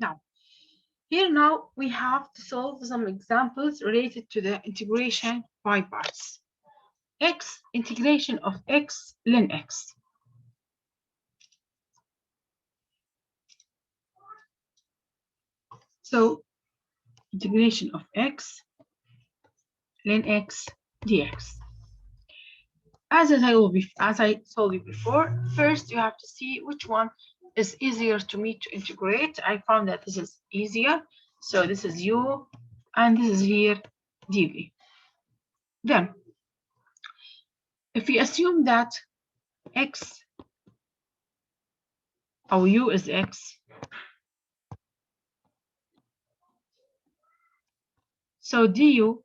Now, here now we have to solve some examples related to the integration by parts. X, integration of x ln x. So, integration of x ln x dx. As I told you before, first you have to see which one is easier to me to integrate. I found that this is easier. So this is u, and this is here dv. Then, if we assume that x, or u is x, so du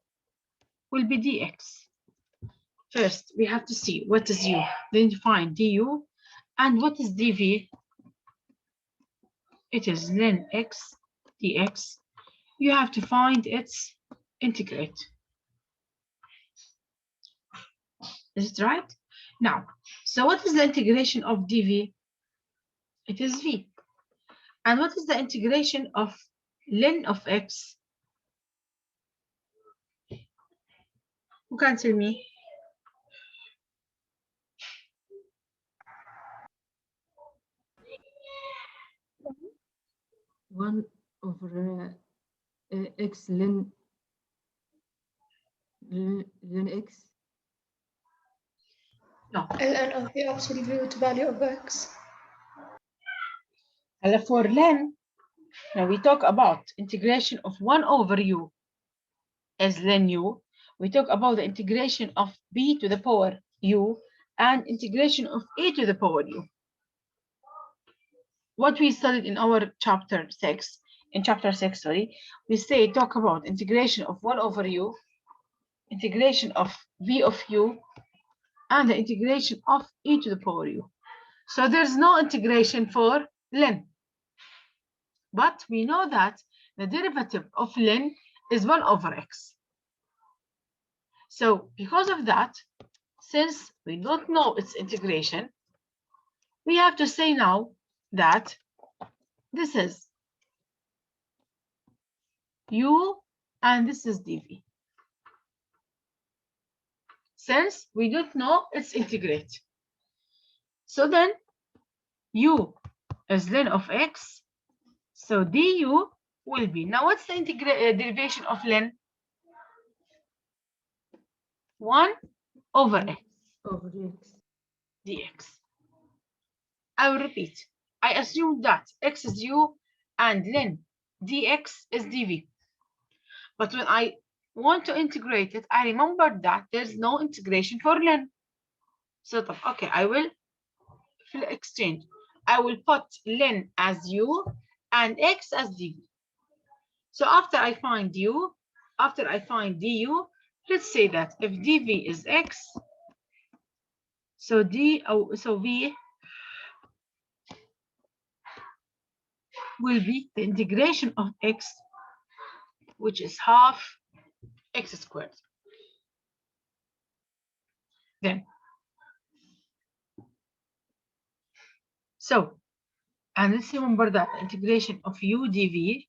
will be dx. First, we have to see what is u, then define du, and what is dv? It is ln x dx. You have to find its integrate. Is it right? Now, so what is the integration of dv? It is v. And what is the integration of ln of x? Who can tell me? 1 over x ln x. No. ln of the absolute value of x. For ln, now we talk about integration of 1 over u as ln u. We talk about the integration of b to the power u and integration of a to the power u. What we studied in our chapter 6, we talk about integration of 1 over u, integration of v of u, and the integration of e to the power u. So there's no integration for ln. But we know that the derivative of ln is 1 over x. So because of that, since we don't know its integration, we have to say now that this is u and this is dv. Since we don't know its integrate. So then u is ln of x, so du will be, now what's the derivation of ln? 1 over x dx. I will repeat. I assume that x is u and ln dx is dv. But when I want to integrate it, I remember that there's no integration for ln. So, okay, I will exchange. I will put ln as u and x as dv. So after I find u, after I find du, let's say that if dv is x, so v will be the integration of x, which is half x squared. Then, so, and let's remember that the integration of u dv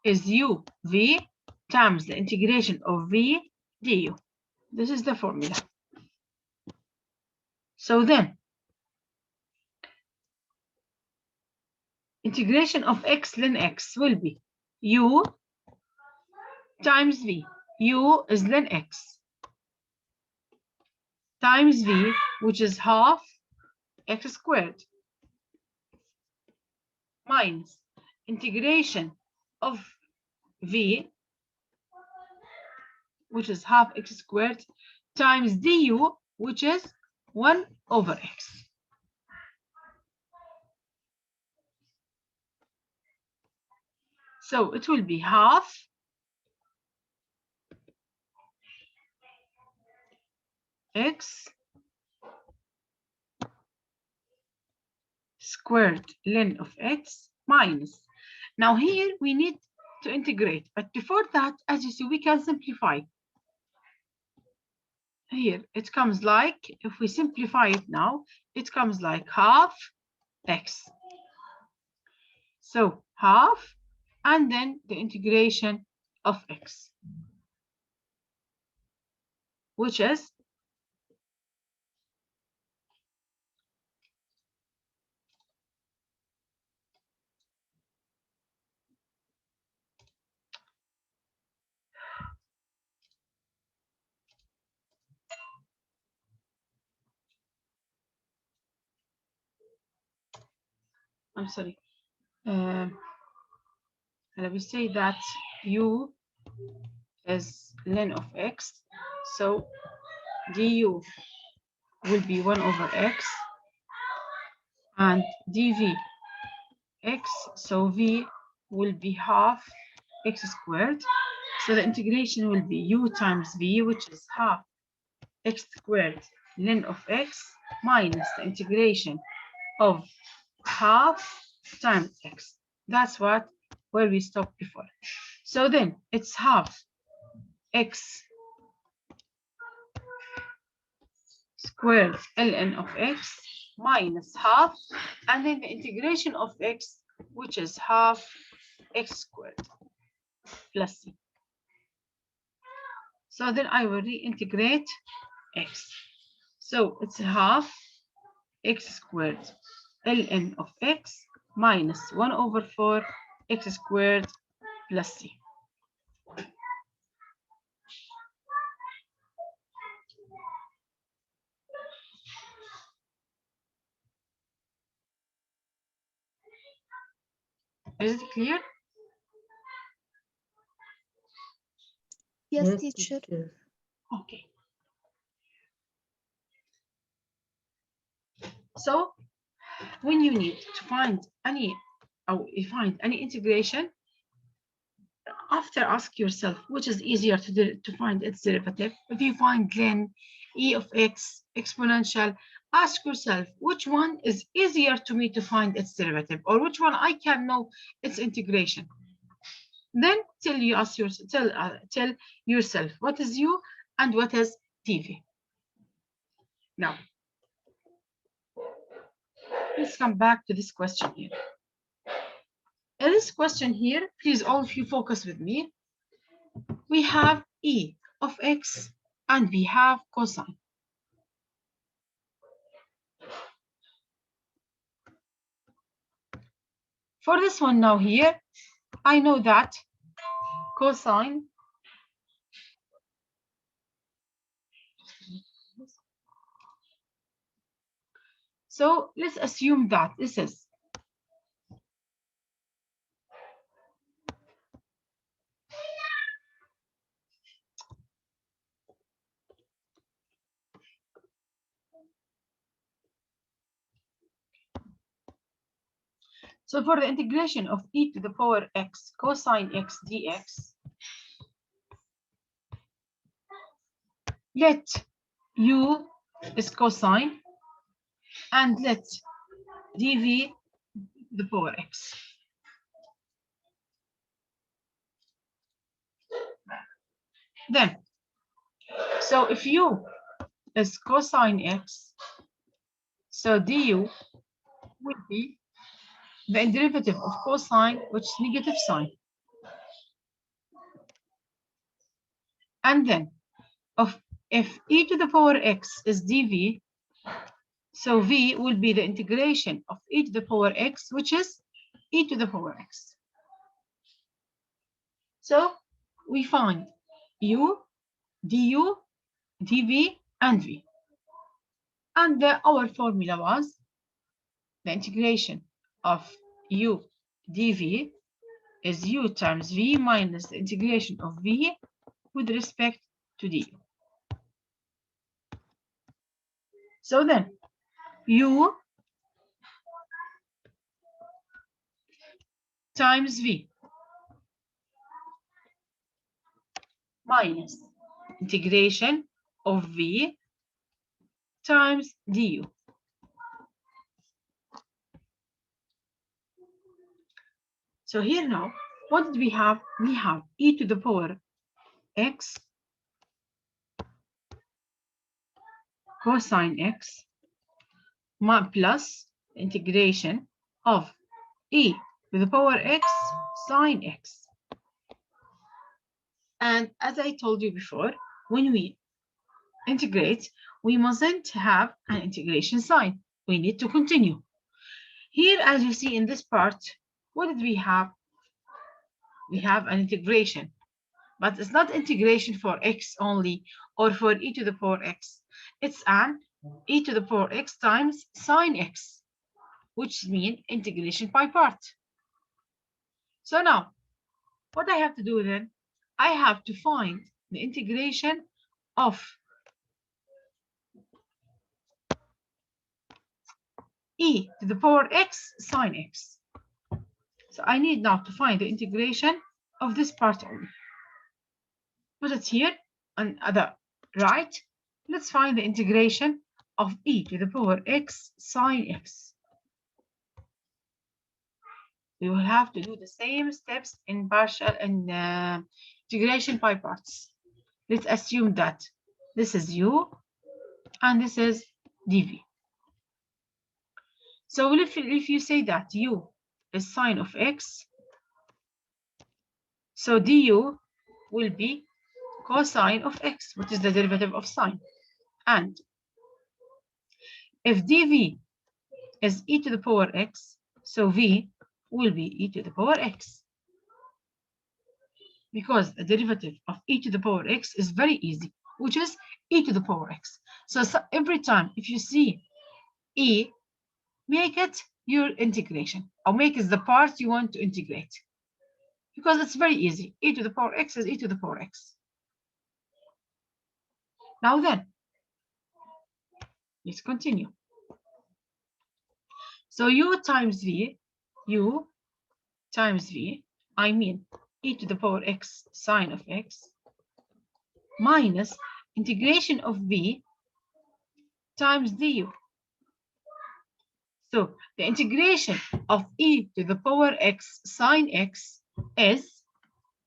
is u v times the integration of v du. This is the formula. So then, integration of x ln x will be u times v. U is ln x times v, which is half x squared, minus integration of v, which is half x squared, times du, which is 1 over x. So it will be half x squared ln of x minus. Now here we need to integrate, but before that, as you see, we can simplify. Here it comes like, if we simplify it now, it comes like half x. So half and then the integration of x, which is I'm sorry. Let me say that u is ln of x, so du will be 1 over x, and dv x, so v will be half x squared. So the integration will be u times v, which is half x squared ln of x minus the integration of half times x. That's where we stopped before. So then it's half x squared ln of x minus half, and then the integration of x, which is half x squared plus c. So then I will reintegrate x. So it's half x squared ln of x minus 1 over 4 x squared plus c. Is it clear? Yes, Yes, teacher. teacher. Okay. So when you need to find any, or you find any integration, after ask yourself which is easier to find its derivative. If you find ln e of x exponential, ask yourself which one is easier to me to find its derivative, or which one I can know its integration. Then tell yourself what is u and what is dv. Now let's come back to this question here. In this question here, please all of you focus with me. We have e of x and we have cosine. For this one now here, I know that cosine so let's assume that this is so for the integration of e to the power x cosine x dx, let u is cosine and let dv to the power x. Then, so if u is cosine x, so du will be the derivative of cosine, which is negative sign. And then if e to the power x is dv, so v will be the integration of e to the power x, which is e to the power x. So we find u, du, dv, and v. And our formula was the integration of u dv is u times v minus the integration of v with respect to du. So then u times v minus integration of v times du. So here now, what did we have? We have e to the power x cosine x plus integration of e to the power x sine x. And as I told you before, when we integrate, we mustn't have an integration sign. We need to continue. Here, as you see in this part, what did we have? We have an integration, but it's not integration for x only or for e to the power x. It's an e to the power x times sine x, which means integration by part. So now, what I have to do then, I have to find the integration of e to the power x sine x. So I need now to find the integration of this part only. Put it here on the right. Let's find the integration of e to the power x sine x. We will have to do the same steps in partial and integration by parts. Let's assume that this is u and this is dv. So if you say that u is sine of x, so du will be cosine of x, which is the derivative of sine. And if dv is e to the power x, so v will be e to the power x. Because the derivative of e to the power x is very easy, which is e to the power x. So every time if you see e, make it your integration, or make it the part you want to integrate. Because it's very easy. E to the power x is e to the power x. Now then, let's continue. So u times v, I mean e to the power x sine of x, minus integration of v times du. So the integration of e to the power x sine x is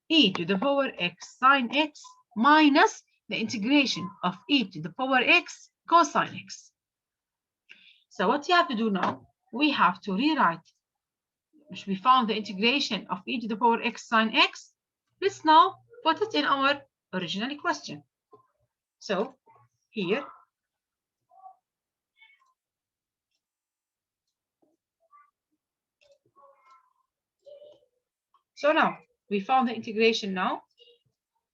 e to the power x sine x minus the integration of e to the power x cosine x. So what you have to do now, we have to rewrite, which we found the integration of e to the power x sine x. Let's now put it in our original question. So here, so now we found the integration now.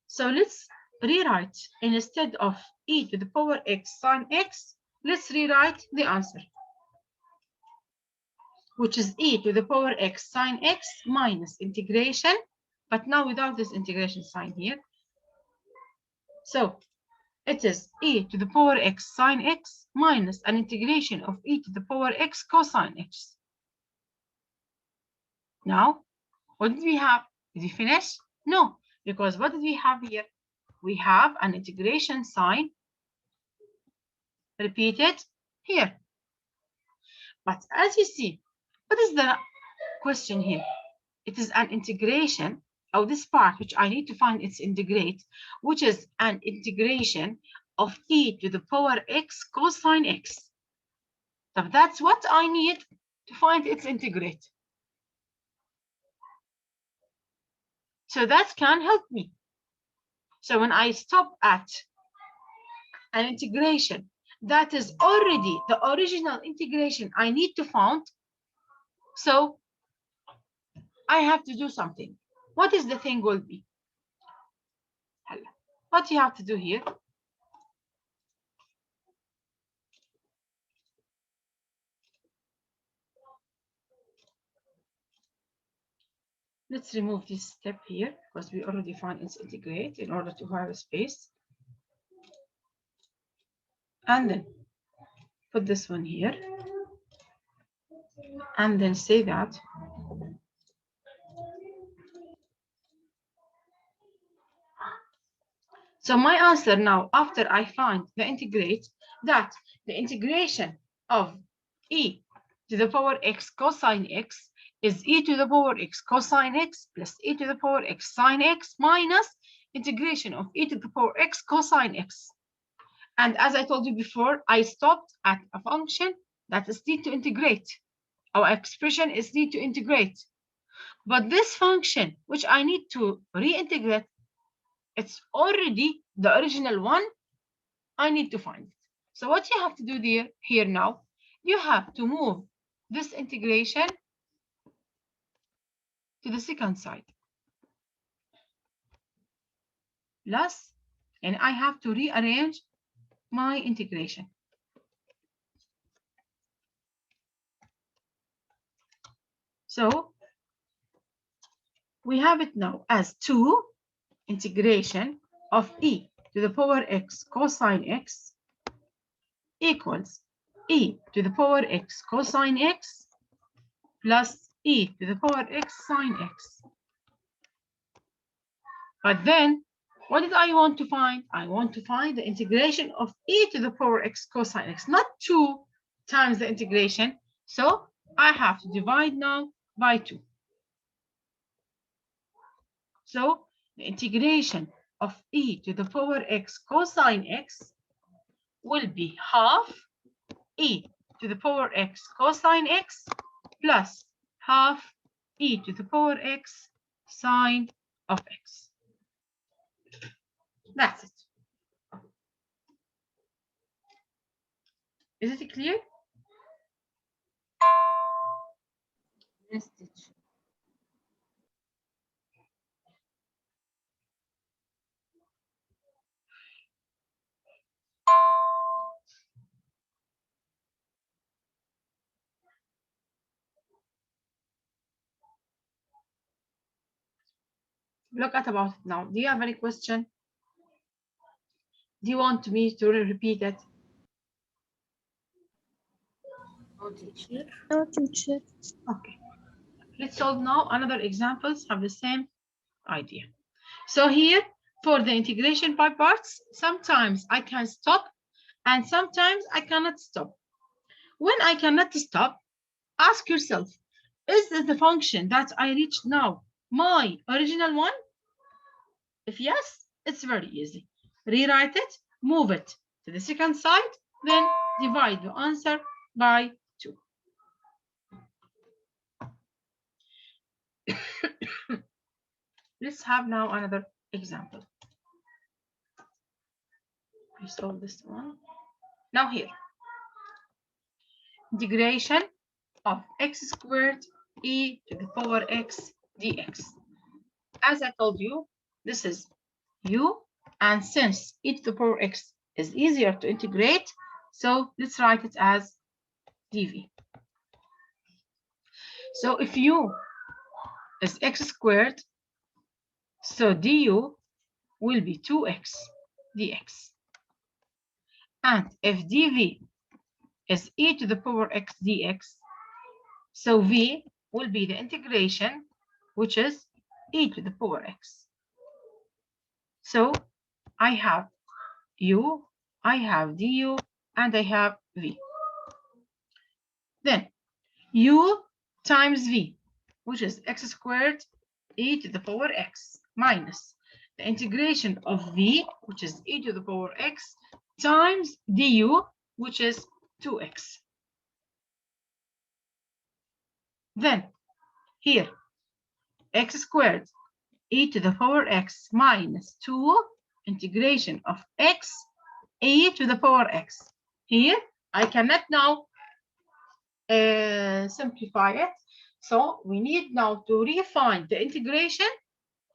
So let's rewrite, instead of e to the power x sine x, let's rewrite the answer, which is e to the power x sine x minus integration, but now without this integration sign here. So it is e to the power x sine x minus an integration of e to the power x cosine x. Now, what did we have? Did we finish? No, because what did we have here? We have an integration sign repeated here. But as you see, what is the question here? It is an integration of this part, which I need to find its integrate, which is an integration of e to the power x cosine x. So that's what I need to find its integrate. So that can help me. So when I stop at an integration that is already the original integration I need to find, so I have to do something. What is the thing will be? What you have to do here? Let's remove this step here because we already found its integrate in order to have a space. And then put this one here. And then say that so my answer now, after I find the integrate, that the integration of e to the power x cosine x is e to the power x cosine x plus e to the power x sine x minus integration of e to the power x cosine x. And as I told you before, I stopped at a function that is need to integrate. Our expression is need to integrate. But this function, which I need to reintegrate, it's already the original one. I need to find it. So what you have to do here now, you have to move this integration to the second side. Plus, and I have to rearrange my integration. So we have it now as 2 integration of e to the power x cosine x equals e to the power x cosine x plus e to the power x sine x. But then, what did I want to find? I want to find the integration of e to the power x cosine x, not 2 times the integration. So I have to divide now by 2. So the integration of e to the power x cosine x will be half e to the power x cosine x plus half e to the power x sine of x. That's it. Is it clear? Yes, teacher. Look at about it now. Do you have any question? Do you want me to repeat it? No, teacher. No, teacher. Okay. Let's solve now. Another examples have the same idea. So here, for the integration by parts, sometimes I can stop and sometimes I cannot stop. When I cannot stop, ask yourself, is this the function that I reached now my original one? If yes, it's very easy. Rewrite it, move it to the second side, then divide the answer by 2. Let's have now another example. We solve this one. Now here, integration of x squared e to the power x dx. As I told you, this is u, and since e to the power x is easier to integrate, so let's write it as dv. So if u is x squared, so du will be 2x dx. And if dv is e to the power x dx, so v will be the integration, which is e to the power x. So I have u, I have du, and I have v. Then u times v, which is x squared e to the power x, minus the integration of v, which is e to the power x, times du, which is 2x. Then here, x squared e to the power x minus 2 integration of x e to the power x. Here, I cannot now simplify it. So we need now to refine the integration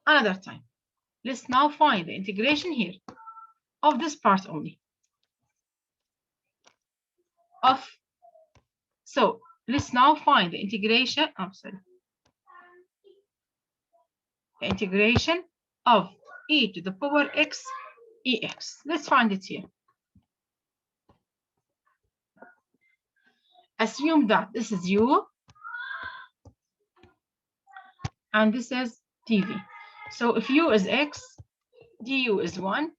another time. Let's now find the integration here of this part only. So let's now find the integration. The integration of e to the power x ex. Let's find it here. Assume that this is u and this is dv. So if u is x, du is 1.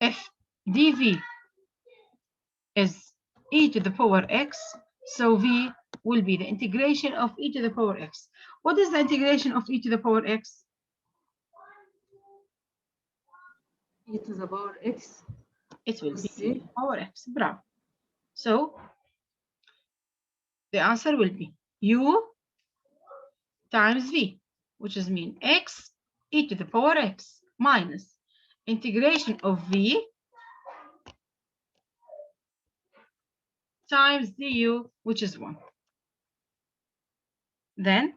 If dv is e to the power x, so v will be the integration of e to the power x. What is the integration of e to the power x? E to the power x. It will be C. power x. Bravo. So the answer will be u times v, which is mean x e to the power x minus integration of v times du, which is 1. Then,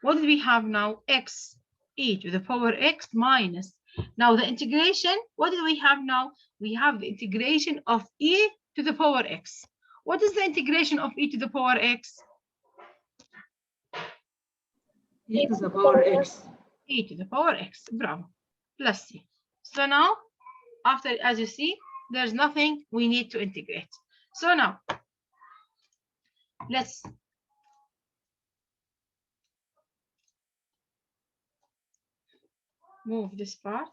what do we have now? X e to the power x minus. Now the integration, what do we have now? We have the integration of e to the power x. What is the integration of e to the power x? E to the power x. E to the power x, bravo, plus c. So now, after, as you see, there's nothing we need to integrate. So now, let's move this part.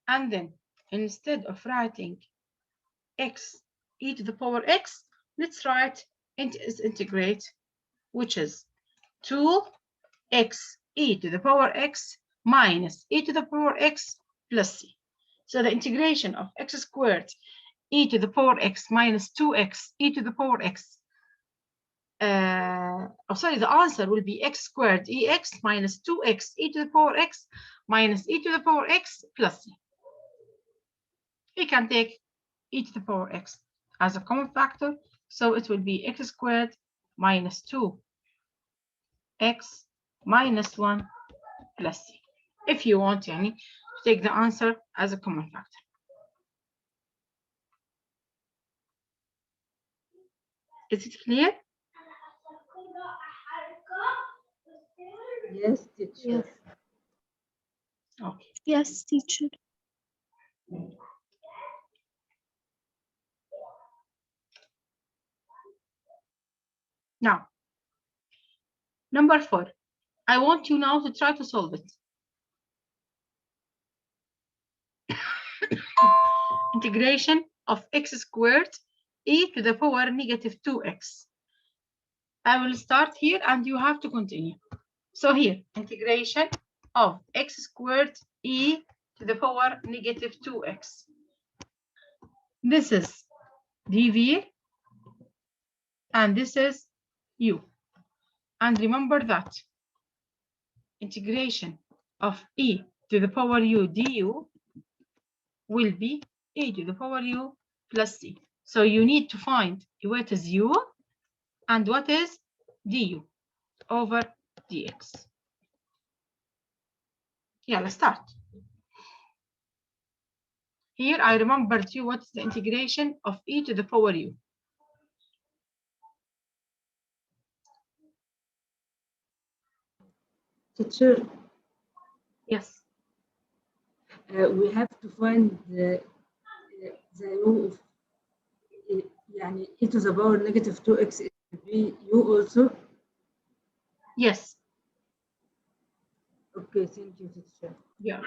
And then, instead of writing x e to the power x, let's write integrate, which is 2x e to the power x minus e to the power x plus c. So the integration of x squared e to the power x minus 2x e to the power x. The answer will be x squared ex minus 2x e to the power x minus e to the power x plus c. We can take e to the power x as a common factor, so it will be x squared minus 2x minus 1 plus c. If you want to take the answer as a common factor. Is it clear? Yes, teacher. Okay. Yes, teacher. Now, number 4. I want you now to try to solve it. Integration of x squared e to the power negative 2x. I will start here and you have to continue. So here, integration of x squared e to the power negative 2x. This is dv and this is u. And remember that integration of e to the power u du will be e to the power u plus c. So you need to find what is u and what is du over dx. Yeah, let's start. Here I remembered you what's the integration of e to the power u. Teacher, Yes. we have to find the u of يعني e to the power negative 2x be u also. Yes. Okay, thank you, teacher. Yeah.